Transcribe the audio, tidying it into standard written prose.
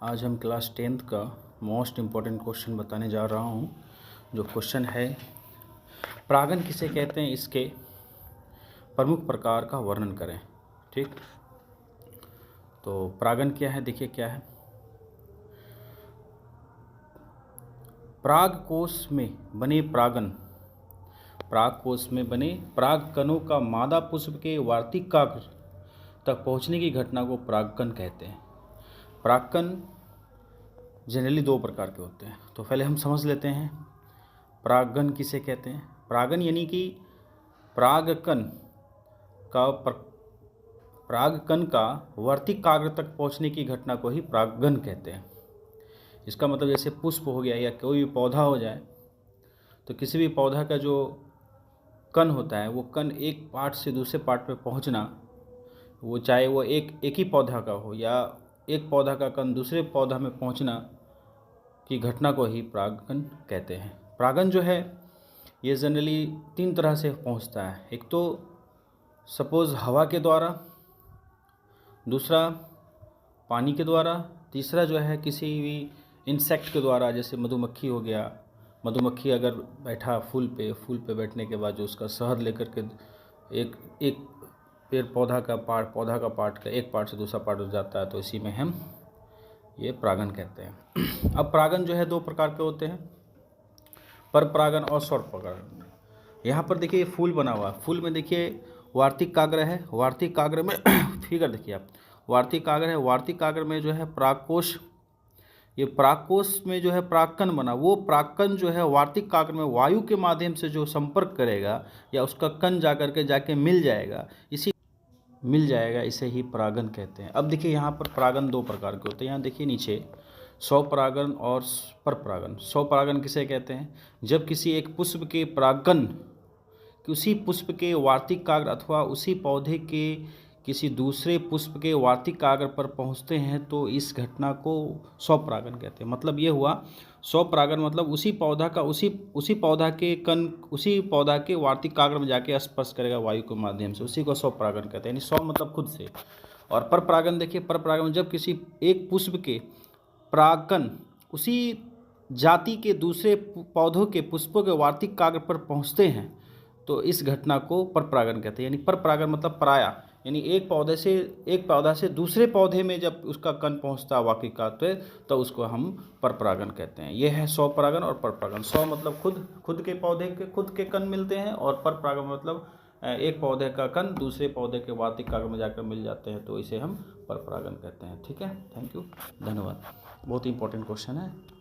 आज हम class 10th का मोस्ट इम्पॉर्टेंट क्वेश्चन बताने जा रहा हूँ। जो क्वेश्चन है, परागन किसे कहते हैं, इसके प्रमुख प्रकार का वर्णन करें। ठीक, तो परागन क्या है, देखिए क्या है। परागकोश में बने परागन, परागकोश में बने परागकणों का मादा पुष्प के वार्तिकाग्र तक पहुँचने की घटना को परागकण कहते हैं। परागकण जनरली दो प्रकार के होते हैं, तो पहले हम समझ लेते हैं परागन किसे कहते हैं। परागन यानी कि परागकण का वर्तिकाग्र तक पहुंचने की घटना को ही परागन कहते हैं। इसका मतलब जैसे पुष्प हो गया या कोई भी पौधा हो जाए, तो किसी भी पौधा का जो कण होता है वो कण एक पार्ट से दूसरे पार्ट पे पहुंचना, वो चाहे वो एक ही पौधा का हो या एक पौधा का कण दूसरे पौधा में पहुंचना की घटना को ही परागन कहते हैं। परागन जो है ये जनरली तीन तरह से पहुंचता है। एक तो सपोज़ हवा के द्वारा, दूसरा पानी के द्वारा, तीसरा जो है किसी भी इंसेक्ट के द्वारा, जैसे मधुमक्खी हो गया। मधुमक्खी अगर बैठा फूल पे बैठने के बाद जो उसका शहद लेकर के एक पेड़ पौधा का पार्ट का एक पार्ट से दूसरा पार्ट हो जाता है, तो इसी में हम ये परागन कहते हैं। अब परागन जो है दो प्रकार के होते हैं, पर परागन और स्वर परागन। यहाँ पर देखिए फूल बना हुआ, फूल में देखिए वार्तिकाग्र है, वार्तिकाग्र में फिगर देखिए आप, वार्तिकाग्र है, वार्तिकाग्र में जो है परागकोश, ये परागकोश में जो है परागकण बना, वो परागकण जो है वार्तिकाग्र में वायु के माध्यम से जो संपर्क करेगा या उसका कण जाके मिल जाएगा, इसे ही परागन कहते हैं। अब देखिए यहाँ पर परागन दो प्रकार के होते हैं। यहाँ देखिए नीचे स्वपरागन और परपरागन। स्वपरागन किसे कहते हैं, जब किसी एक पुष्प के परागकण उसी पुष्प के वार्तिकाग्र अथवा उसी पौधे के किसी दूसरे पुष्प के वार्तिकाग्र पर पहुंचते हैं, तो इस घटना को स्वपरागन कहते हैं। मतलब ये हुआ, स्वपरागन मतलब उसी पौधा का उसी पौधा के कण उसी पौधा के वार्तिकाग्र में जाके स्पर्श करेगा वायु के माध्यम से, उसी को स्वपरागन कहते हैं। यानी स्व मतलब खुद से। और परपरागन देखिए, परपरागन जब किसी एक पुष्प के परागकण उसी जाति के दूसरे पौधों के पुष्पों के वार्तिकाग्र पर पहुँचते हैं, तो इस घटना को परपरागन कहते हैं। यानी परपरागन मतलब पराया, यानी एक पौधा से दूसरे पौधे में जब उसका कण पहुंचता है वार्तिकाग्र पे, तो उसको हम परपरागन कहते हैं। यह है स्वपरागन और परपरागन। स्व मतलब खुद के पौधे के खुद के कण मिलते हैं, और परपरागन मतलब एक पौधे का कण दूसरे पौधे के वार्तिकाग्र में जाकर मिल जाते हैं, तो इसे हम परपरागन कहते हैं। ठीक है, थैंक यू, धन्यवाद। बहुत इंपॉर्टेंट क्वेश्चन है।